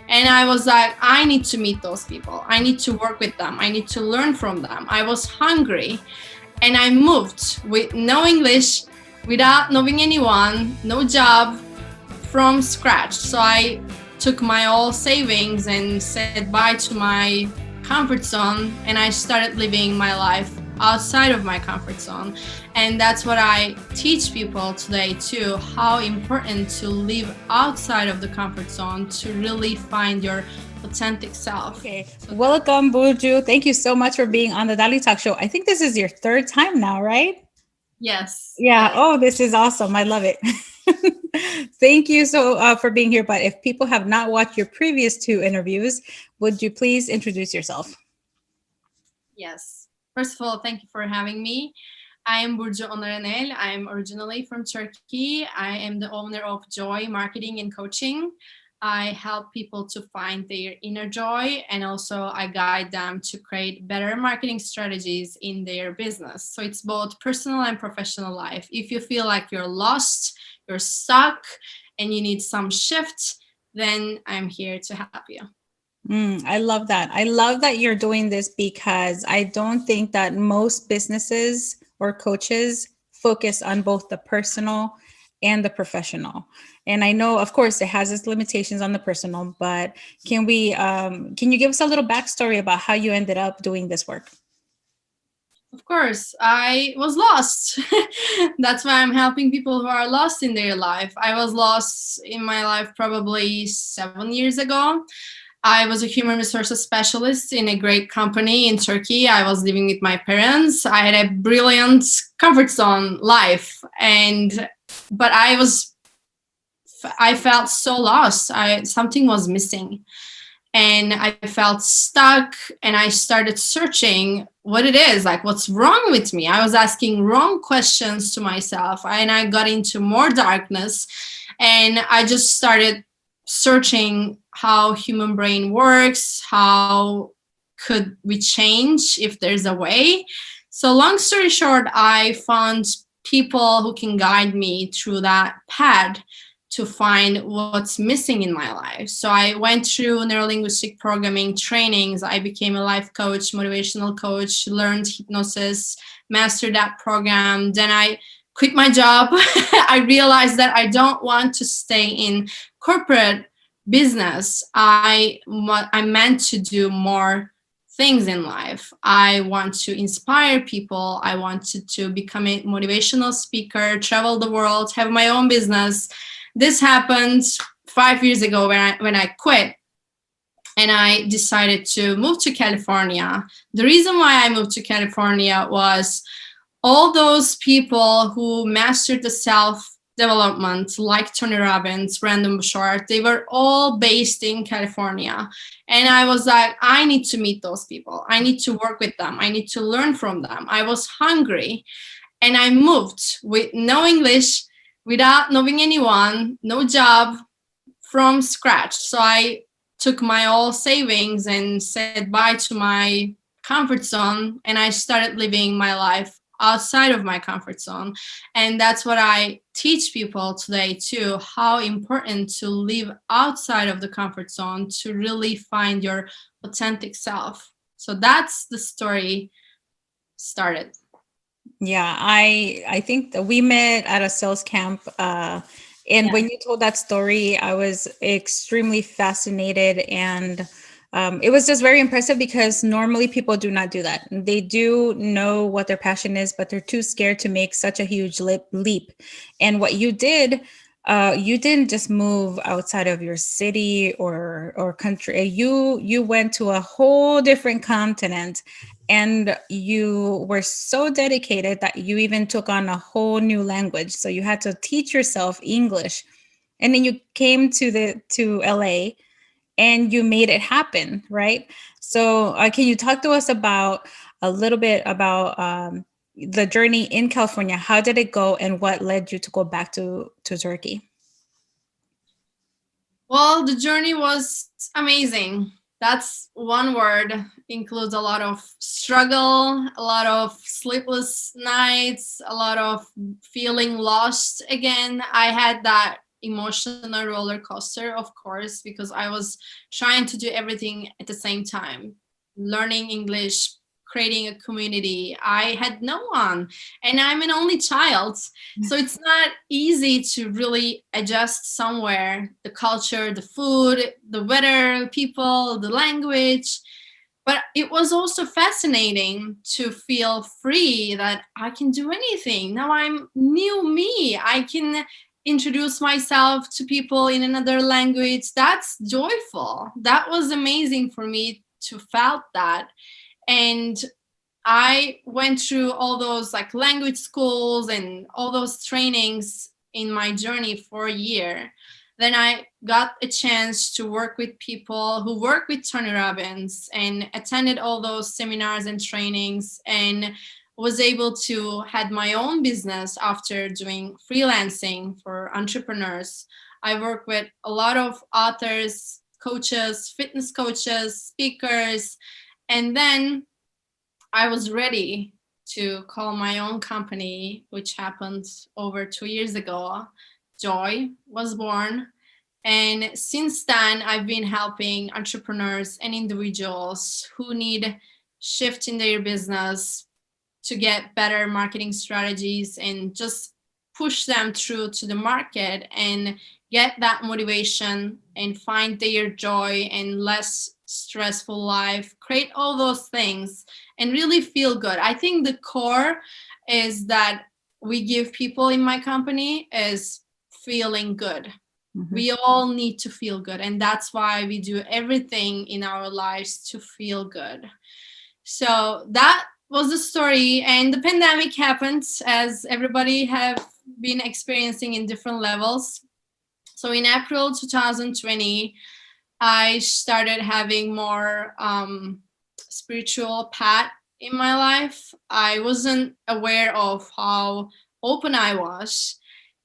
And I was like, I need to meet those people. I need to work with them. I need to learn from them. I was hungry. And I moved with no English, without knowing anyone, no job, from scratch. So I took my all savings and said bye to my comfort zone, and I started living my life outside of my comfort zone. And that's what I teach people today too, how important to live outside of the comfort zone to really find your authentic self. Okay. Welcome, Burcu. Thank you so much for being on the Dalitalks show. I think this is your third time now, right? Yes, Yeah. yes. Oh, this is awesome. I love it. Thank you for being here. But if people have not watched your previous two interviews, would you please introduce yourself? Yes. First of all, thank you for having me. I am Burcu Onaranel. I am originally from Turkey. I am the owner of Joyy Marketing and Coaching. I help people to find their inner joy, and also I guide them to create better marketing strategies in their business. So it's both personal and professional life. If you feel like you're lost, you're stuck, and you need some shift, then I'm here to help you. I love that. I love that you're doing this because I don't think that most businesses or coaches focus on both the personal and the professional. And I know, of course, it has its limitations on the personal, but can you give us a little backstory about how you ended up doing this work? Of course, I was lost. That's why I'm helping people who are lost in their life. I was lost in my life probably 7 years ago. I was a human resources specialist in a great company in Turkey. I was living with my parents. I had a brilliant comfort zone life, and but I felt so lost. Something was missing, and I felt stuck, and I started searching what it is, like what's wrong with me. I was asking wrong questions to myself, and I got into more darkness, and I just started searching how human brain works, how could we change if there's a way. So long story short, I found people who can guide me through that path to find what's missing in my life. So I went through neurolinguistic programming trainings. I became a life coach, motivational coach, learned hypnosis, mastered that program. Then I quit my job. I realized that I don't want to stay in corporate business. I'm meant to do more things in life. I want to inspire people. I wanted to become a motivational speaker, travel the world, have my own business. This happened 5 years ago when I quit, and I decided to move to California. The reason why I moved to California was all those people who mastered the self-development, like Tony Robbins, Brandon Bouchard, they were all based in California. And I was like, I need to meet those people. I need to work with them. I need to learn from them. I was hungry, and I moved with no English, without knowing anyone, no job, from scratch. So I took my all savings and said bye to my comfort zone, and I started living my life outside of my comfort zone. And that's what I teach people today too, how important to live outside of the comfort zone to really find your authentic self. So that's the story started. Yeah, I think that we met at a sales camp, and Yeah. when you told that story, I was extremely fascinated, and it was just very impressive because normally people do not do that. They do know what their passion is, but they're too scared to make such a huge leap. And what you didn't just move outside of your city or country. You went to a whole different continent, and you were so dedicated that you even took on a whole new language. So you had to teach yourself English, and then you came to LA and you made it happen, right? So can you talk to us about a little bit about the journey in California? How did it go, and what led you to go back to Turkey? Well, the journey was amazing. That's one word. Includes a lot of struggle, a lot of sleepless nights, a lot of feeling lost again. I had that emotional roller coaster, of course, because I was trying to do everything at the same time, learning English, creating a community. I had no one, and I'm an only child. So it's not easy to really adjust somewhere, the culture, the food, the weather, people, the language. But it was also fascinating to feel free that I can do anything. Now I'm new me. I can introduce myself to people in another language. That's joyful. That was amazing for me to felt that. And I went through all those like language schools and all those trainings in my journey for a year. Then I got a chance to work with people who work with Tony Robbins and attended all those seminars and trainings, and was able to had my own business after doing freelancing for entrepreneurs. I work with a lot of authors, coaches, fitness coaches, speakers, and then I was ready to call my own company, which happened over 2 years ago. Joyy was born. And since then, I've been helping entrepreneurs and individuals who need shift in their business to get better marketing strategies and just push them through to the market and get that motivation and find their joy and less stressful life, create all those things and really feel good. I think the core is that we give people in my company is feeling good. Mm-hmm. We all need to feel good, and that's why we do everything in our lives to feel good. So that was the story, and the pandemic happened, as everybody have been experiencing in different levels. So in April 2020, I started having more spiritual path in my life. I wasn't aware of how open I was.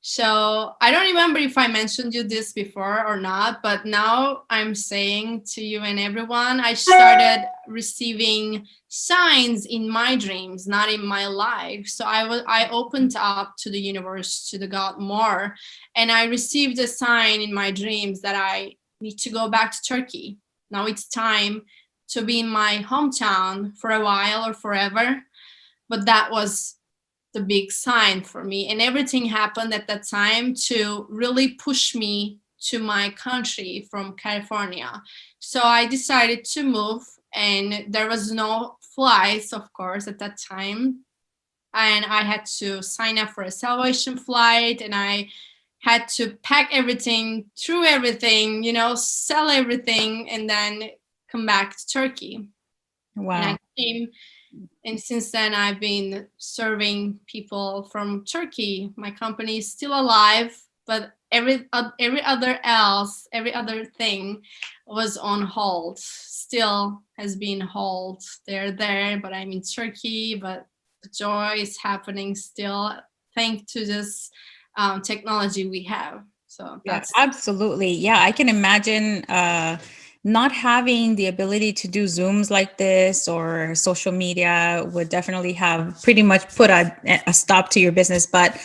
So I don't remember if I mentioned you this before or not, but now I'm saying to you and everyone, I started receiving signs in my dreams, not in my life. So I opened up to the universe, to the God more, and I received a sign in my dreams that I need to go back to Turkey. Now it's time to be in my hometown for a while or forever. But that was the big sign for me. And everything happened at that time to really push me to my country from California. So I decided to move, and there was no flights, of course, at that time. And I had to sign up for a salvation flight, and I had to pack everything, through everything, sell everything, and then come back to Turkey. Wow. And I came, and since then I've been serving people from Turkey. My company is still alive, but every other thing was on hold. Still has been hold. They're there, but I'm in Turkey. But the joy is happening still, thanks to this technology we have. So that's absolutely. Yeah, I can imagine not having the ability to do Zooms like this or social media would definitely have pretty much put a stop to your business. But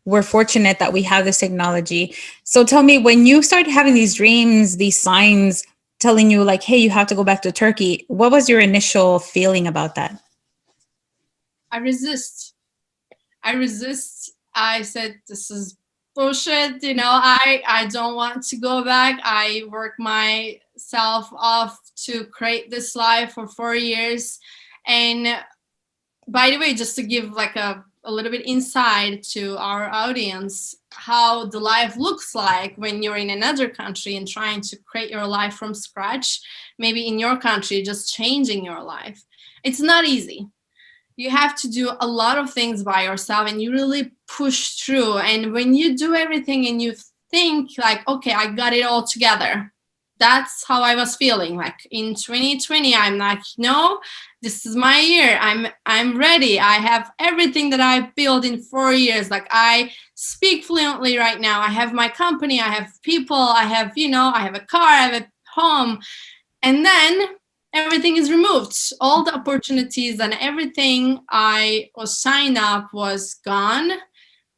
we're fortunate that we have this technology. So tell me, when you started having these dreams, these signs telling you like, hey, you have to go back to Turkey, what was your initial feeling about that? I resist. I said, this is bullshit. I don't want to go back. I work myself off to create this life for 4 years. And by the way, just to give like a little bit insight to our audience, how the life looks like when you're in another country and trying to create your life from scratch, maybe in your country, just changing your life. It's not easy. You have to do a lot of things by yourself, and you really push through. And when you do everything and you think like, okay, I got it all together. That's how I was feeling. Like in 2020, I'm like, no, this is my year. I'm ready. I have everything that I built in 4 years. Like I speak fluently right now. I have my company. I have people. I have, I have a car. I have a home. And then everything is removed. All the opportunities and everything I was signed up was gone.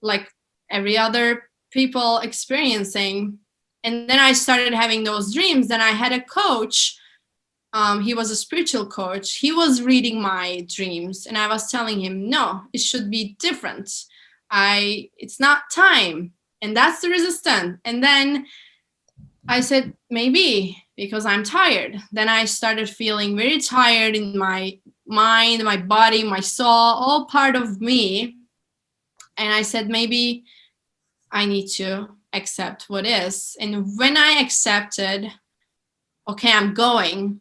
Like every other people experiencing. And then I started having those dreams. Then I had a coach. He was a spiritual coach. He was reading my dreams, and I was telling him, no, it should be different. It's not time. And that's the resistance. And then I said, maybe because I'm tired. Then I started feeling very tired in my mind, my body, my soul, all part of me. And I said, maybe I need to accept what is. And when I accepted, okay, I'm going.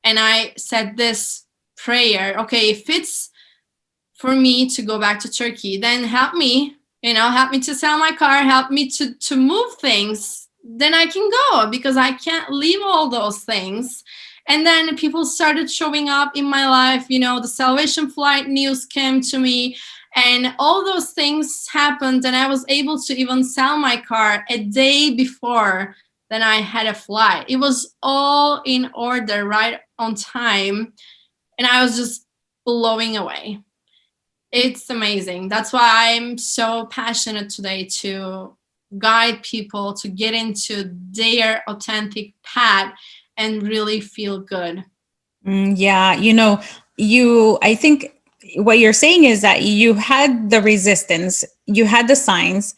And I said this prayer, okay, if it's for me to go back to Turkey, then help me, help me to sell my car, help me to move things, then I can go, because I can't leave all those things. And then people started showing up in my life, the Salvation Flight news came to me, and all those things happened, and I was able to even sell my car a day before then I had a flight. It was all in order, right on time, and I was just blowing away. It's amazing. That's why I'm so passionate today to guide people to get into their authentic path and really feel good. Yeah, I think what you're saying is that you had the resistance, you had the signs,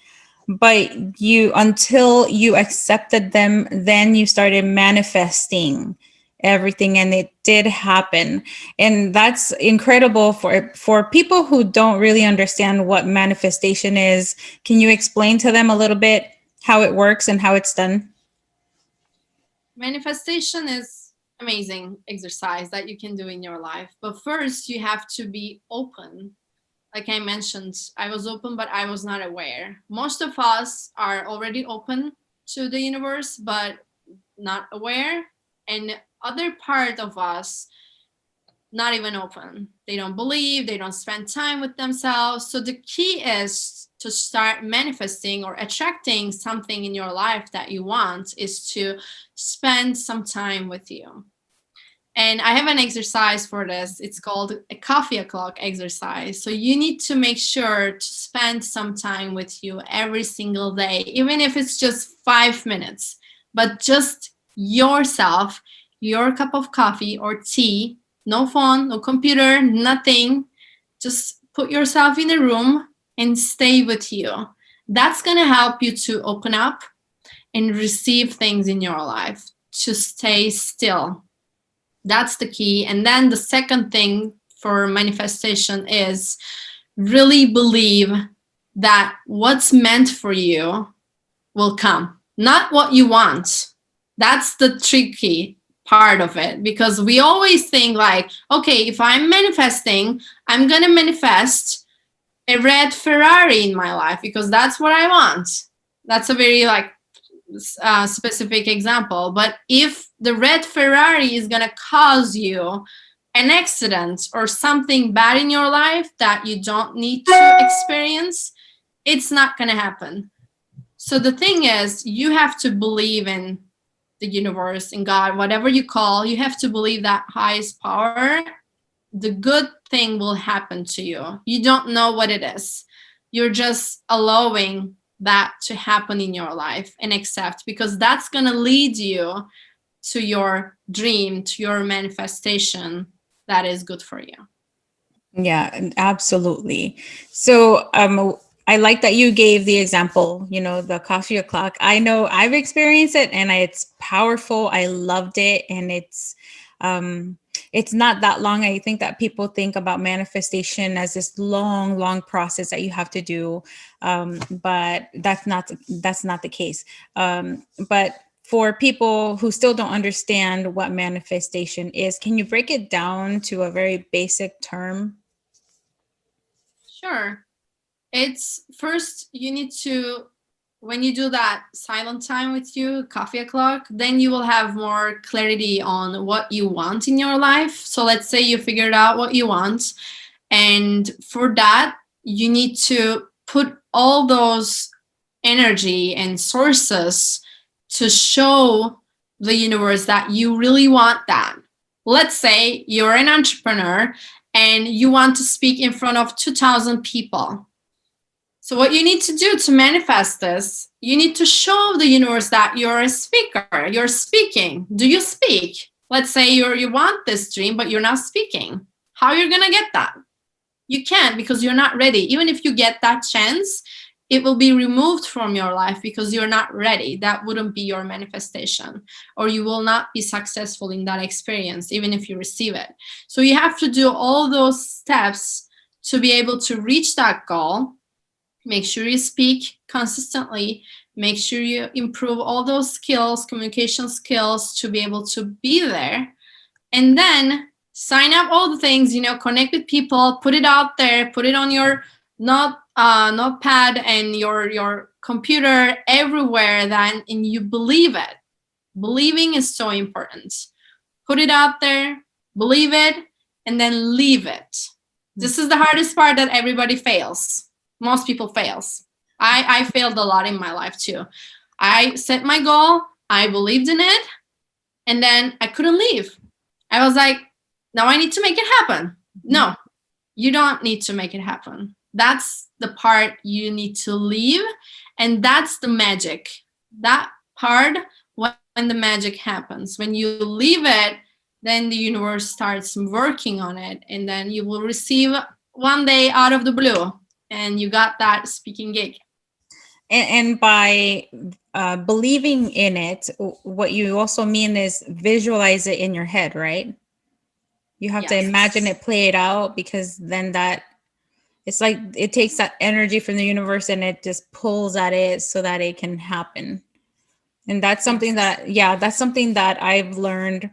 but until you accepted them, then you started manifesting everything, and it did happen. And that's incredible for people who don't really understand what manifestation is. Can you explain to them a little bit how it works and how it's done? Manifestation is amazing exercise that you can do in your life, but first you have to be open. Like I mentioned, I was open, but I was not aware. Most of us are already open to the universe, but not aware. And other part of us, not even open. They don't believe, they don't spend time with themselves. So the key is to start manifesting or attracting something in your life that you want is to spend some time with you. And I have an exercise for this. It's called a coffee o'clock exercise. So you need to make sure to spend some time with you every single day, even if it's just 5 minutes, but just yourself, your cup of coffee or tea, no phone, no computer, nothing. Just put yourself in a room and stay with you. That's going to help you to open up and receive things in your life, to stay still. That's the key. And then the second thing for manifestation is really believe that what's meant for you will come, not what you want. That's the tricky part of it, because we always think like, okay, if I'm manifesting, I'm going to manifest a red Ferrari in my life because that's what I want. That's a very specific example. But if the red Ferrari is going to cause you an accident or something bad in your life that you don't need to experience, it's not going to happen. So the thing is, you have to believe in the universe, in God, whatever you call, you have to believe that highest power, the good thing will happen to you. You don't know what it is. You're just allowing that to happen in your life and accept, because that's going to lead you to your dream, to your manifestation that is good for you. Yeah, absolutely. So I like that you gave the example, the coffee o'clock. I know I've experienced it, and it's powerful. I loved it. And it's not that long. I think that people think about manifestation as this long process that you have to do. But that's not the case. But for people who still don't understand what manifestation is, can you break it down to a very basic term? Sure. It's first, you need to, when you do that silent time with you, coffee o'clock, then you will have more clarity on what you want in your life. So let's say you figured out what you want. And for that, you need to put all those energy and sources to show the universe that you really want that. Let's say you're an entrepreneur and you want to speak in front of 2,000 people. So what you need to do to manifest this, you need to show the universe that you're a speaker. You're speaking. Do you speak? Let's say you want this dream, but you're not speaking. How are you going to get that? You can't, because you're not ready. Even if you get that chance, it will be removed from your life because you're not ready. That wouldn't be your manifestation, or you will not be successful in that experience, even if you receive it. So you have to do all those steps to be able to reach that goal. Make sure you speak consistently. Make sure you improve all those skills, communication skills, to be able to be there. And then sign up all the things, connect with people, put it out there, put it on your notepad and your computer, everywhere, and you believe it. Believing is so important. Put it out there, believe it, and then leave it. This is the hardest part that everybody fails. Most people fails. I failed a lot in my life too. I set my goal, I believed in it, and then I couldn't leave. I was like, now I need to make it happen. No, you don't need to make it happen. That's the part you need to leave. And that's the magic. That part, when the magic happens. When you leave it, then the universe starts working on it. And then you will receive one day out of the blue. And you got that speaking gig. And by believing in it, what you also mean is visualize it in your head, right? You have to imagine it, play it out, because then it's like it takes that energy from the universe and it just pulls at it so that it can happen. And that's something that's something that I've learned.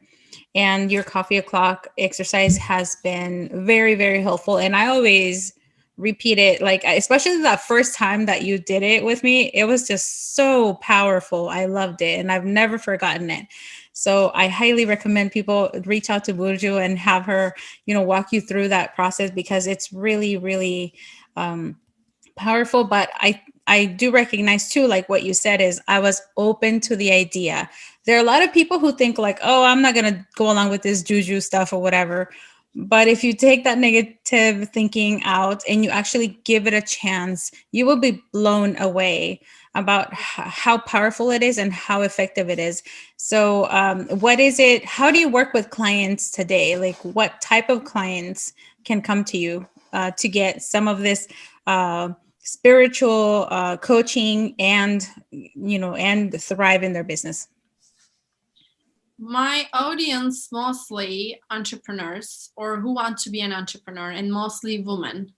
And your coffee o'clock exercise has been very, very helpful. And I always repeat it, like, especially that first time that you did it with me, it was just so powerful. I loved it and I've never forgotten it. So I highly recommend people reach out to Burcu and have her, walk you through that process, because it's really, really powerful. But I do recognize too, like what you said, is I was open to the idea. There are a lot of people who think like, oh, I'm not going to go along with this juju stuff or whatever. But if you take that negative thinking out and you actually give it a chance, you will be blown away about how powerful it is and how effective it is. So what is it? How do you work with clients today? Like, what type of clients can come to you to get some of this spiritual coaching and thrive in their business? My audience, mostly entrepreneurs or who want to be an entrepreneur, and mostly women.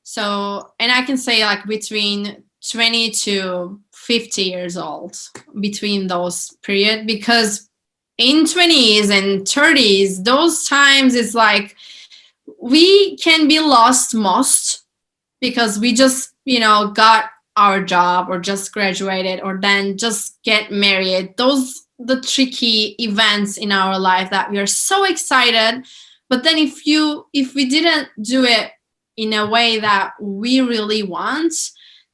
So, and I can say like between 20 to 50 years old, between those period, because in 20s and 30s, those times is like we can be lost most, because we just, got our job or just graduated or then just get married. Those the tricky events in our life that we are so excited, but then if we didn't do it in a way that we really want,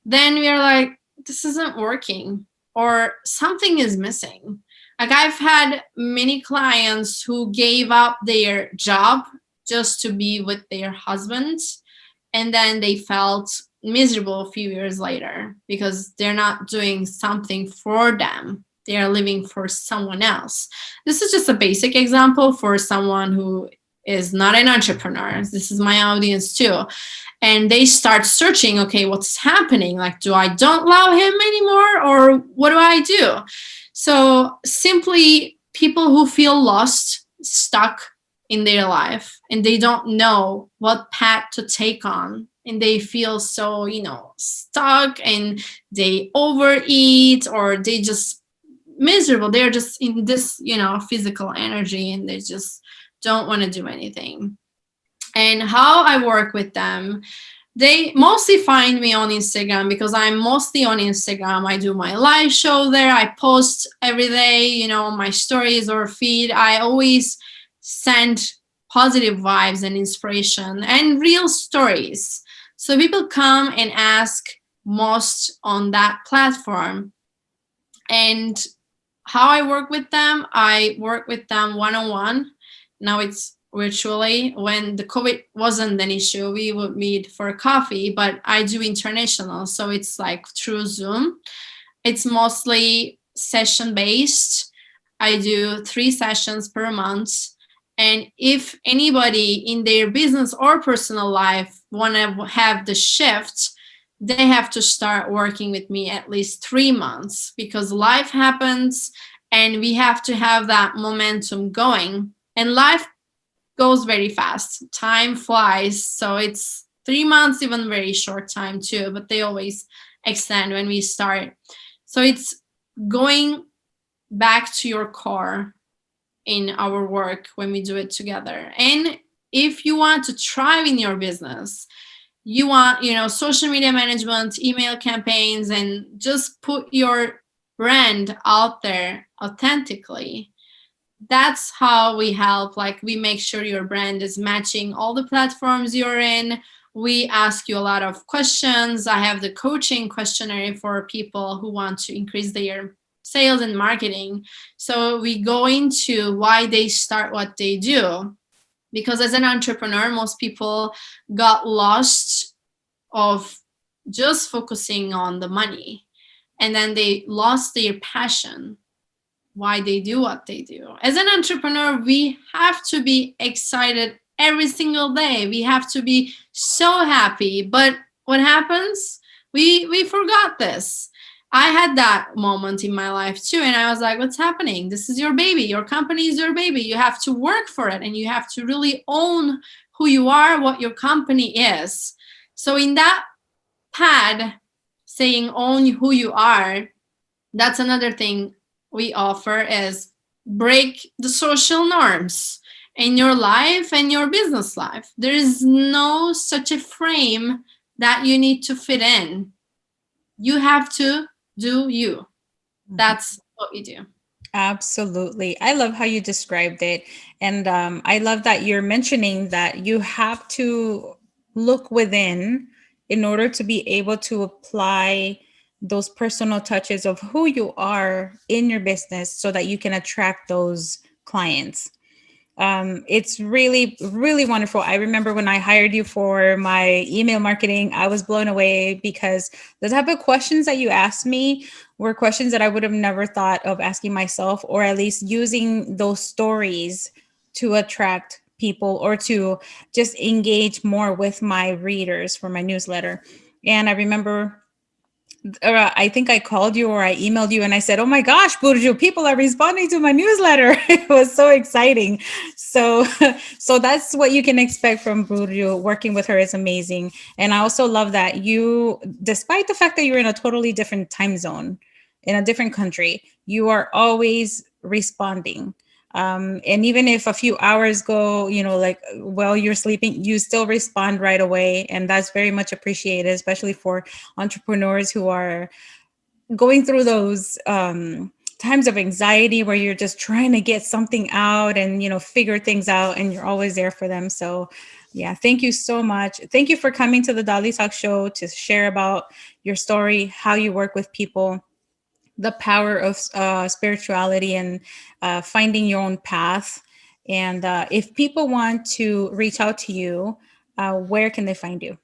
then we are like, this isn't working, or something is missing. Like, I've had many clients who gave up their job just to be with their husbands, and then they felt miserable a few years later because they're not doing something for them. They are living for someone else. This is just a basic example for someone who is not an entrepreneur. This is my audience too. And they start searching, okay, what's happening? Like, do I don't love him anymore, or what do I do? So simply people who feel lost, stuck in their life, and they don't know what path to take on. And they feel so, stuck, and they overeat, or they just miserable. They're just in this, physical energy, and they just don't want to do anything. And how I work with them, they mostly find me on Instagram, because I'm mostly on Instagram. I do my live show there. I post every day, my stories or feed. I always send positive vibes and inspiration and real stories. So people come and ask most on that platform. And how I work with them one-on-one. Now it's virtually. When the COVID wasn't an issue, we would meet for coffee, but I do international. So it's like through Zoom. It's mostly session based. I do 3 sessions per month. And if anybody in their business or personal life want to have the shift, they have to start working with me at least 3 months, because life happens and we have to have that momentum going. And life goes very fast. Time flies. So it's 3 months, even very short time too, but they always extend when we start. So it's going back to your core in our work when we do it together. And if you want to thrive in your business, you want, social media management, email campaigns, and just put your brand out there authentically. That's how we help. Like, we make sure your brand is matching all the platforms you're in. We ask you a lot of questions. I have the coaching questionnaire for people who want to increase their sales and marketing. So we go into why they start what they do. Because as an entrepreneur, most people got lost of just focusing on the money. And then they lost their passion, why they do what they do. As an entrepreneur, we have to be excited every single day. We have to be so happy. But what happens? We forgot this. I had that moment in my life too. And I was like, what's happening? This is your baby. Your company is your baby. You have to work for it. And you have to really own who you are, what your company is. So in that pad saying own who you are, that's another thing we offer, is break the social norms in your life and your business life. There is no such a frame that you need to fit in. You have to do you. That's what we do. Absolutely. I love how you described it. And I love that you're mentioning that you have to look within in order to be able to apply those personal touches of who you are in your business so that you can attract those clients. It's really, really wonderful. I remember when I hired you for my email marketing, I was blown away because the type of questions that you asked me were questions that I would have never thought of asking myself, or at least using those stories to attract people or to just engage more with my readers for my newsletter. And I remember I think I called you or I emailed you and I said, oh my gosh, Burcu, people are responding to my newsletter. It was so exciting. So, so that's what you can expect from Burcu. Working with her is amazing. And I also love that you, despite the fact that you're in a totally different time zone, in a different country, you are always responding. And even if a few hours go, like while you're sleeping, you still respond right away. And that's very much appreciated, especially for entrepreneurs who are going through those times of anxiety where you're just trying to get something out and, figure things out, and you're always there for them. So yeah, thank you so much. Thank you for coming to the Dalitalks show to share about your story, how you work with people, the power of spirituality, and finding your own path. And if people want to reach out to you, where can they find you?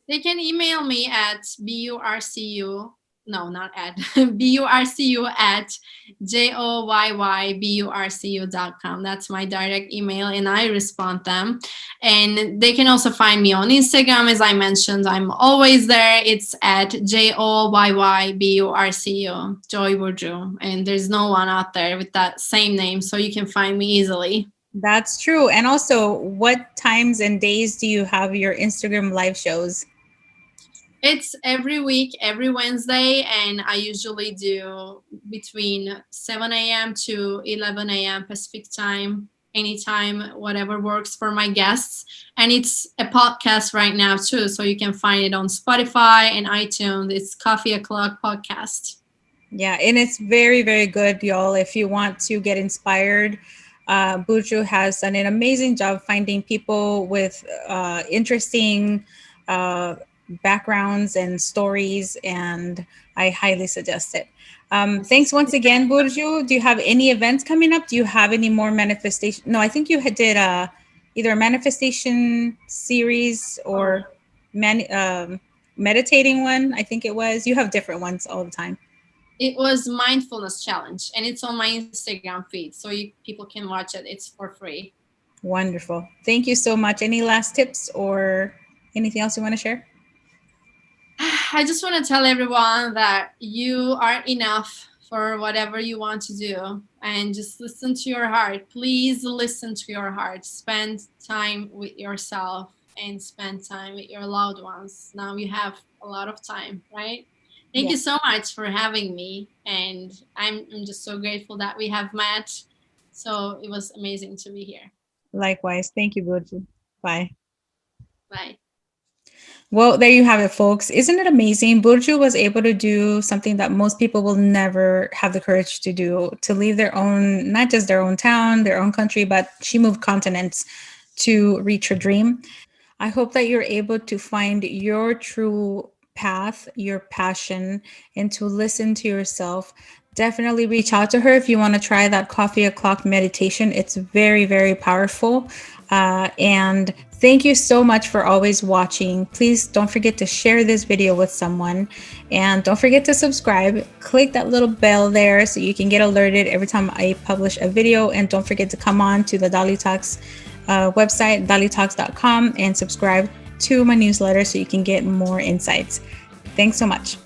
They can email me at burcu, no, not at, burcu at joyyburcu.com. That's my direct email, and I respond them. And they can also find me on Instagram. As I mentioned, I'm always there. It's at joyyburcu, Joyy Burcu. And there's no one out there with that same name, so you can find me easily. That's true. And also, what times and days do you have your Instagram live shows? It's every week, every Wednesday, and I usually do between 7 a.m. to 11 a.m. Pacific time, anytime, whatever works for my guests. And it's a podcast right now too, so you can find it on Spotify and iTunes. It's Coffee O'Clock Podcast. Yeah, and it's very, very good, y'all. If you want to get inspired, Burcu has done an amazing job finding people with interesting backgrounds and stories, and I highly suggest it. Thanks once again, Burcu. Do you have any events coming up? Do you have any more manifestation? No, I think you did either a manifestation series or meditating one. I think it was. You have different ones all the time. It was mindfulness challenge, and it's on my Instagram feed, so people can watch it. It's for free. Wonderful. Thank you so much. Any last tips or anything else you want to share? I just want to tell everyone that you are enough for whatever you want to do, and just listen to your heart. Please listen to your heart. Spend time with yourself and spend time with your loved ones. Now you have a lot of time, right? Thank Yeah. you so much for having me, and I'm just so grateful that we have met. So it was amazing to be here. Likewise. Thank you, Burcu. Bye. Bye. Well, there you have it, folks. Isn't it amazing? Burcu was able to do something that most people will never have the courage to do, to leave their own, not just their own town, their own country, but she moved continents to reach her dream. I hope that you're able to find your true path, your passion, and to listen to yourself. Definitely reach out to her if you want to try that coffee o'clock meditation. It's very, very powerful. And thank you so much for always watching. Please don't forget to share this video with someone. And don't forget to subscribe. Click that little bell there so you can get alerted every time I publish a video. And don't forget to come on to the Dalitalks website, dalitalks.com, and subscribe to my newsletter so you can get more insights. Thanks so much.